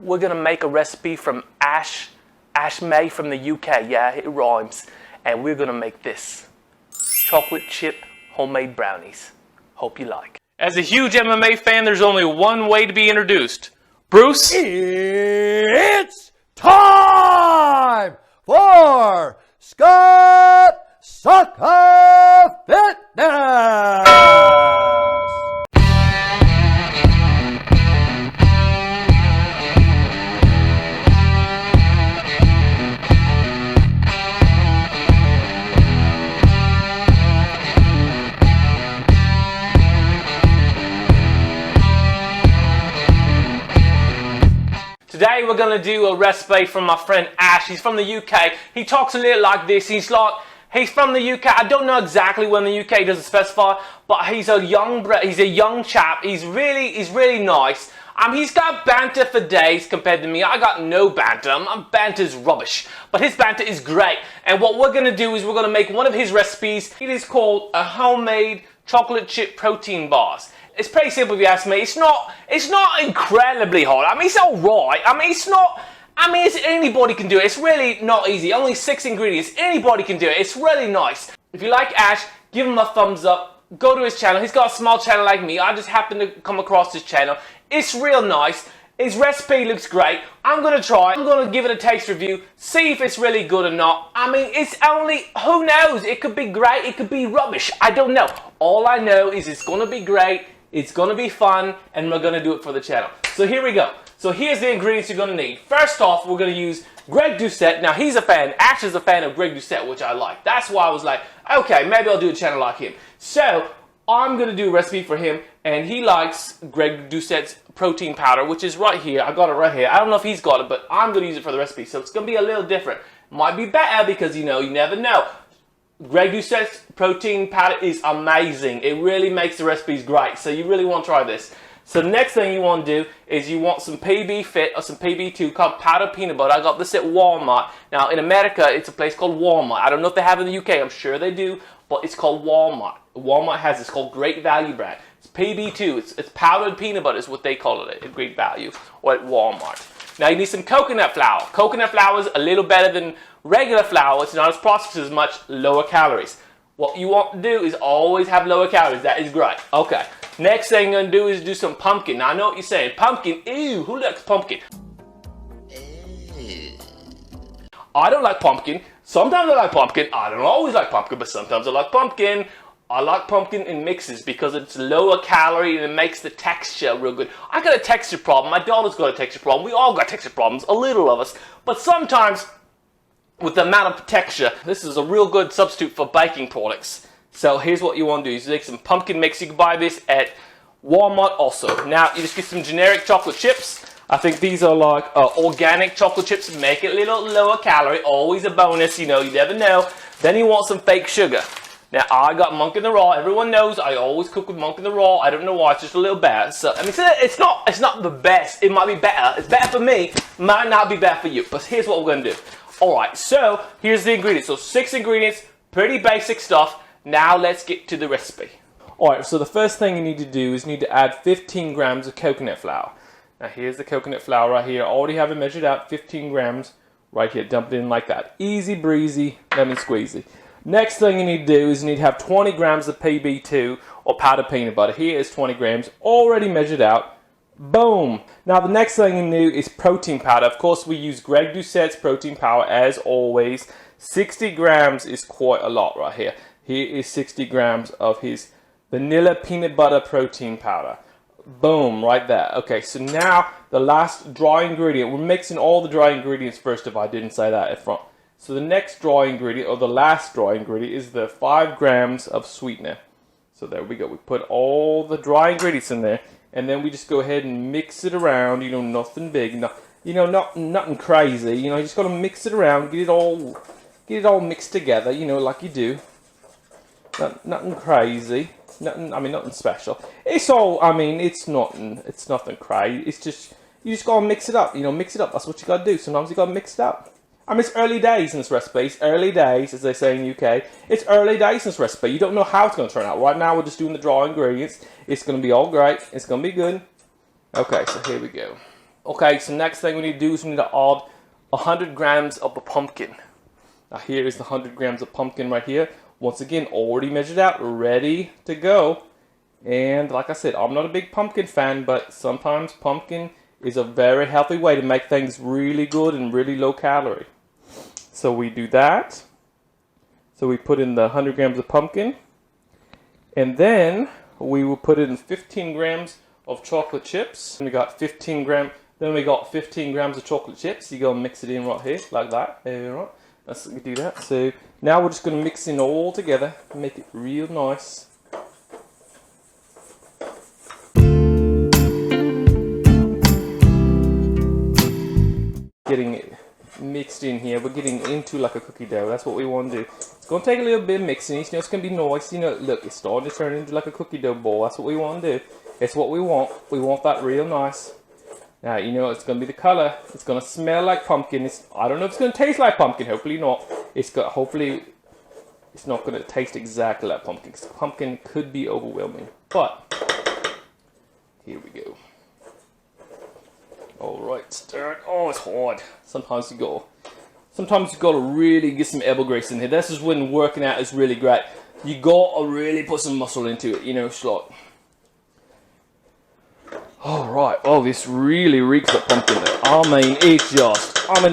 We're gonna make a recipe from Ash May from the UK. Yeah, it rhymes. And we're gonna make this chocolate chip homemade brownies. Hope you like. As a huge MMA fan, there's only one way to be introduced. Bruce? It's time for Scott Sucker Fitness! Today we're going to do a recipe from my friend Ash. He's from the UK. He talks a little like this. He's from the UK. I don't know exactly when the UK, doesn't specify, but he's a young chap. He's really nice. He's got banter for days compared to me. I got no banter. My banter's rubbish, but his banter is great. And what we're going to do is we're going to make one of his recipes. It is called a homemade chocolate chip protein bars. It's pretty simple if you ask me. It's not incredibly hard. I mean, it's alright. Anybody can do it. It's really not easy. Only 6 ingredients. Anybody can do it. It's really nice. If you like Ash, give him a thumbs up. Go to his channel. He's got a small channel like me. I just happened to come across his channel. It's real nice. His recipe looks great. I'm going to try it. I'm going to give it a taste review. See if it's really good or not. I mean, it's only, who knows? It could be great. It could be rubbish. I don't know. All I know is it's going to be great. It's going to be fun, and we're going to do it for the channel. So here we go. So here's the ingredients you're going to need. First off, we're going to use Greg Doucette. Now, he's a fan. Ash is a fan of Greg Doucette, which I like. That's why I was like, okay, maybe I'll do a channel like him. So I'm going to do a recipe for him, and he likes Greg Doucette's protein powder, which is right here. I got it right here. I don't know if he's got it, but I'm going to use it for the recipe. So it's going to be a little different. Might be better because, you know, you never know. Greg Doucette's protein powder is amazing. It really makes the recipes great. So you really want to try this. So the next thing you want to do is you want some PB Fit or some PB2 called powdered peanut butter. I got this at Walmart. Now in America, it's a place called Walmart. I don't know if they have it in the UK. I'm sure they do, but it's called Walmart. Walmart has this called Great Value brand. It's PB2. It's powdered peanut butter is what they call it at Great Value or at Walmart. Now you need some coconut flour. Coconut flour is a little better than regular flour. It's not as processed as much, lower calories. What you want to do is always have lower calories. That is great. Okay. Next thing you're going to do is do some pumpkin. Now I know what you're saying. Pumpkin, ew, who likes pumpkin? I don't like pumpkin. Sometimes I like pumpkin. I don't always like pumpkin, but sometimes I like pumpkin. I like pumpkin in mixes because it's lower calorie and it makes the texture real good. I got a texture problem. My daughter's got a texture problem. We all got texture problems, a little of us. But sometimes, with the amount of texture, this is a real good substitute for baking products. So here's what you want to do. You make some pumpkin mix. You can buy this at Walmart also. Now, you just get some generic chocolate chips. I think these are like organic chocolate chips. Make it a little lower calorie. Always a bonus, you know, you never know. Then you want some fake sugar. Now, I got Monk in the Raw. Everyone knows I always cook with Monk in the Raw. I don't know why. It's just a little bad. So, I mean, it's not the best. It might be better. It's better for me. Might not be better for you. But here's what we're going to do. All right, so here's the ingredients. So 6 ingredients, pretty basic stuff. Now let's get to the recipe. All right, so the first thing you need to do is you need to add 15 grams of coconut flour. Now, here's the coconut flour right here. I already have it measured out, 15 grams right here. Dump it in like that. Easy breezy, lemon squeezy. Next thing you need to do is you need to have 20 grams of PB2 or powdered peanut butter. Here is 20 grams, already measured out. Boom. Now the next thing you need is protein powder. Of course, we use Greg Doucette's protein powder as always. 60 grams is quite a lot right here. Here is 60 grams of his vanilla peanut butter protein powder. Boom, right there. Okay, so now the last dry ingredient. We're mixing all the dry ingredients first, if I didn't say that at front. So the next dry ingredient, or the last dry ingredient, is the 5 grams of sweetener. So there we go. We put all the dry ingredients in there, and then we just go ahead and mix it around. You know, nothing big, nothing crazy. You know, you just gotta mix it around, get it all mixed together. You know, like you do. Nothing crazy. Nothing special. It's all. I mean, it's nothing crazy. It's just you just gotta mix it up. You know, mix it up. That's what you gotta do. Sometimes you gotta mix it up. I mean, it's early days in this recipe. It's early days, as they say in the UK. It's early days in this recipe. You don't know how it's going to turn out. Right now, we're just doing the dry ingredients. It's going to be all great. It's going to be good. Okay, so here we go. Okay, so next thing we need to do is we need to add 100 grams of the pumpkin. Now here is the 100 grams of pumpkin right here. Once again, already measured out, ready to go. And like I said, I'm not a big pumpkin fan, but sometimes pumpkin is a very healthy way to make things really good and really low calorie. So we do that. So we put in the 100 grams of pumpkin. And then we will put in 15 grams of chocolate chips. And we got 15 grams. Then we got 15 grams of chocolate chips. You go and mix it in right here, like that. There, right. Let's do that. So now we're just going to mix it all together and make it real nice. Getting it mixed in here. We're getting into like a cookie dough. That's what we want to do. It's going to take a little bit of mixing. You know, it's going to be nice. You know, look, it's starting to turn into like a cookie dough ball. That's what we want to do. It's what we want. We want that real nice. Now, you know, it's going to be the color. It's going to smell like pumpkin. I don't know if it's going to taste like pumpkin. Hopefully not. Hopefully it's not going to taste exactly like pumpkin. Because pumpkin could be overwhelming. But here we go. Alright, start. Oh, it's hard. Sometimes you gotta really get some elbow grease in here. This is when working out is really great. You gotta really put some muscle into it, you know, it's like. Alright, oh, this really reeks of pumpkin. I mean,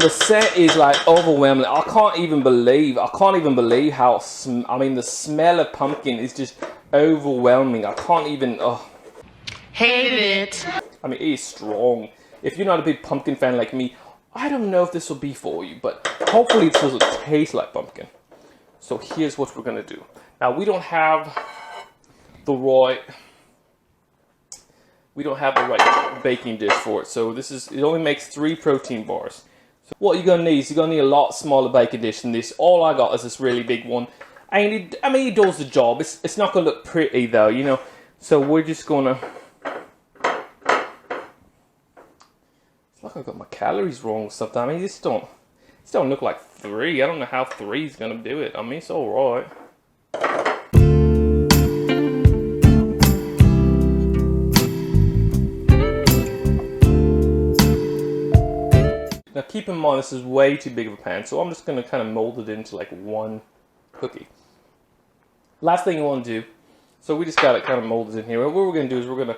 the scent is like overwhelming. I can't even believe how, the smell of pumpkin is just overwhelming. I can't even, Hate it. I mean, it is strong. If you're not a big pumpkin fan like me, I don't know if this will be for you, but hopefully it doesn't taste like pumpkin. So here's what we're gonna do. Now we don't have the right baking dish for it. So it only makes 3 protein bars. So what you're gonna need is you're gonna need a lot smaller baking dish than this. All I got is this really big one. And it does the job. It's not gonna look pretty though, you know. So we're just gonna. Like I got my calories wrong or something. I mean, this don't look like 3. I don't know how 3 is gonna do it. I mean, it's all right. Now, keep in mind this is way too big of a pan, so I'm just gonna kind of mold it into like one cookie. Last thing you want to do, so we just got it kind of molded in here. What we're gonna do is we're gonna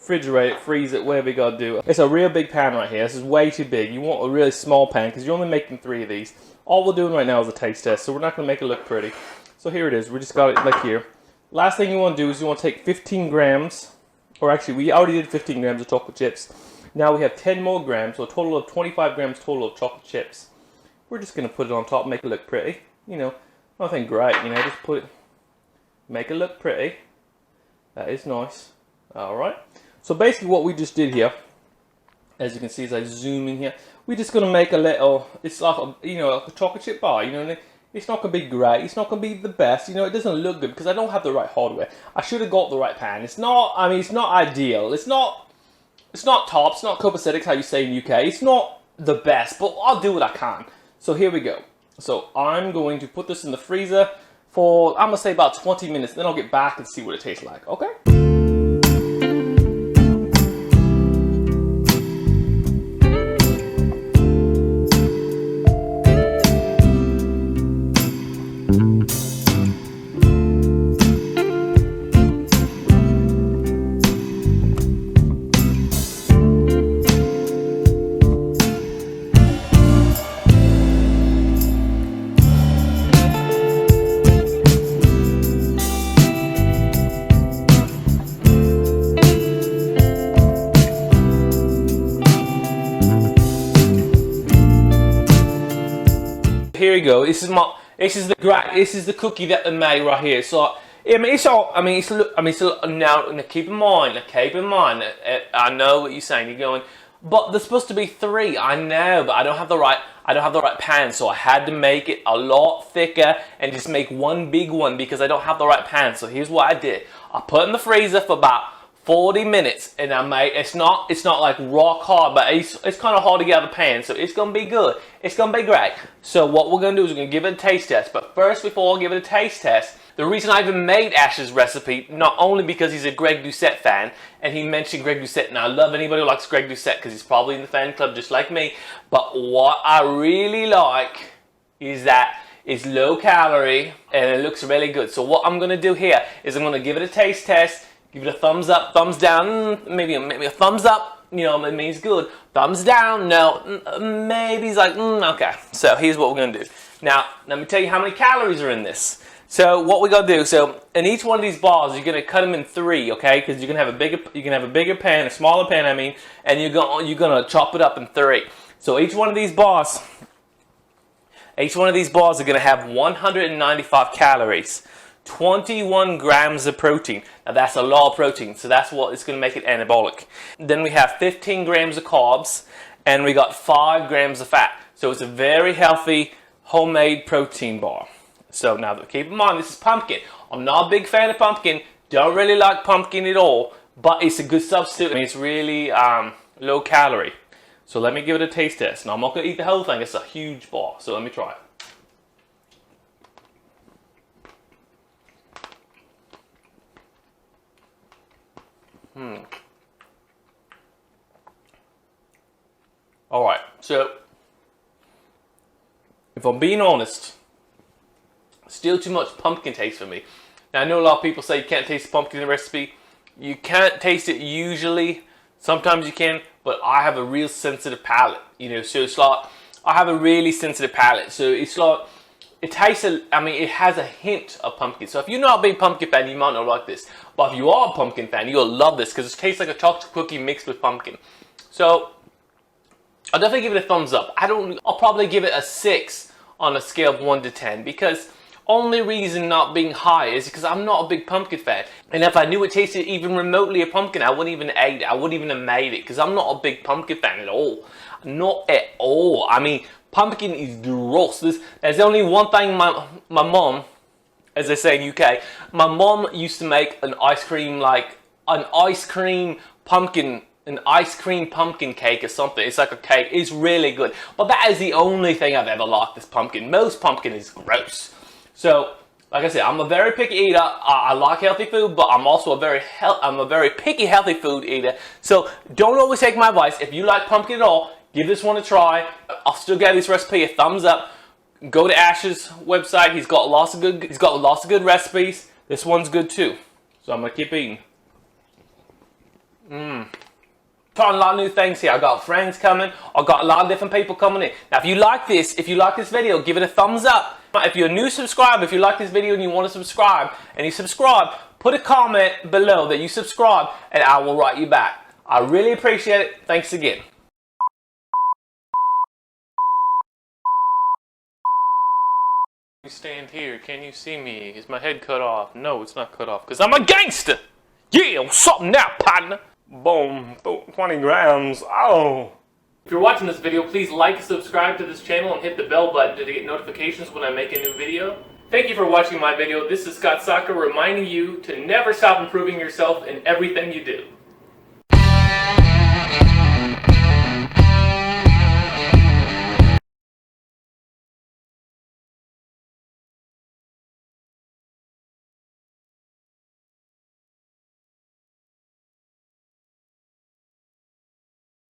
refrigerate it, freeze it, whatever we gotta do. It's a real big pan right here. This is way too big. You want a really small pan because you're only making 3 of these. All we're doing right now is a taste test, so we're not gonna make it look pretty. So here it is. We just got it like here. Last thing you want to do is you want to take 15 grams, or actually we already did 15 grams of chocolate chips. Now we have 10 more grams, so a total of 25 grams total of chocolate chips. We're just gonna put it on top, make it look pretty. You know, nothing great. You know, just put it, make it look pretty. That is nice. All right. So basically what we just did here, as you can see as I zoom in here, we're just going to make a little, it's like a, like a chocolate chip bar, you know, it's not going to be great, it's not going to be the best, you know, it doesn't look good because I don't have the right hardware. I should have got the right pan. It's not, it's not ideal, it's not top, it's not copacetic how you say in UK, it's not the best, but I'll do what I can. So here we go. So I'm going to put this in the freezer for, I'm going to say about 20 minutes, then I'll get back and see what it tastes like, okay? Here you go. This is the cookie that they made right here. So now keep in mind. I know what you're saying. You're going, but there's supposed to be 3. I know, but I don't have the right pan, so I had to make it a lot thicker and just make one big one because I don't have the right pan. So here's what I did. I put it in the freezer for about 40 minutes, and it's not like rock hard, but it's kind of hard to get out of the pan, so it's gonna be good. It's gonna be great. So what we're gonna do is we're gonna give it a taste test. But first, before I give it a taste test, The reason I even made Ash's recipe, not only because he's a Greg Doucette fan, and he mentioned Greg Doucette, and I love anybody who likes Greg Doucette because he's probably in the fan club just like me, but what I really like is that it's low calorie and it looks really good. So what I'm going to do here is I'm going to give it a taste test, give it a thumbs up, thumbs down, maybe a thumbs up, you know, it means good. Thumbs down, no, maybe he's like, okay. So here's what we're going to do. Now, let me tell you how many calories are in this. So what we got to do, so in each one of these bars, you're going to cut them in 3, okay? Because you're going to have a bigger pan, a smaller pan, I mean, and you're going to chop it up in 3. So each one of these bars are going to have 195 calories, 21 grams of protein. Now that's a lot of protein, so that's what it's going to make it anabolic. Then we have 15 grams of carbs, and we got 5 grams of fat. So it's a very healthy homemade protein bar. So now keep in mind, this is pumpkin. I'm not a big fan of pumpkin. Don't really like pumpkin at all, but it's a good substitute. I mean, it's really low calorie. So let me give it a taste test. Now I'm not going to eat the whole thing. It's a huge bar. So let me try it. Alright, so if I'm being honest, still too much pumpkin taste for me. Now I know a lot of people say you can't taste the pumpkin in the recipe. You can't taste it usually. Sometimes you can, but I have a real sensitive palate, you know, so it's like, I have a really sensitive palate, so it's like, it tastes, I mean, it has a hint of pumpkin. So if you're not a big pumpkin fan, you might not like this. But if you are a pumpkin fan, you'll love this, because it tastes like a chocolate cookie mixed with pumpkin. So, I'll definitely give it a thumbs up. I'll probably give it a 6 on a scale of 1 to 10, because only reason not being high is because I'm not a big pumpkin fan. And if I knew it tasted even remotely a pumpkin, I wouldn't even eat it. I wouldn't even have made it, because I'm not a big pumpkin fan at all. Not at all. I mean, pumpkin is gross. There's only one thing my mom, as they say in UK, my mom used to make an ice cream pumpkin cake or something. It's like a cake. It's really good. But that is the only thing I've ever liked, this pumpkin. Most pumpkin is gross. So, like I said, I'm a very picky eater. I like healthy food, but I'm also a very picky healthy food eater. So, don't always take my advice. If you like pumpkin at all, give this one a try. I'll still give this recipe a thumbs up. Go to Ash's website. He's got lots of good recipes. This one's good too. So I'm gonna keep eating. Trying a lot of new things here. I've got friends coming. I've got a lot of different people coming in. Now, if you like this video, give it a thumbs up. If you're a new subscriber, if you like this video and you want to subscribe, put a comment below that you subscribe, and I will write you back. I really appreciate it. Thanks again. You stand here. Can you see me? Is my head cut off? No, it's not cut off because I'm a gangster. Yeah, what's up now, partner? Boom, 20 grams. Oh. If you're watching this video, please like and subscribe to this channel and hit the bell button to get notifications when I make a new video. Thank you for watching my video. This is Scott Saka reminding you to never stop improving yourself in everything you do.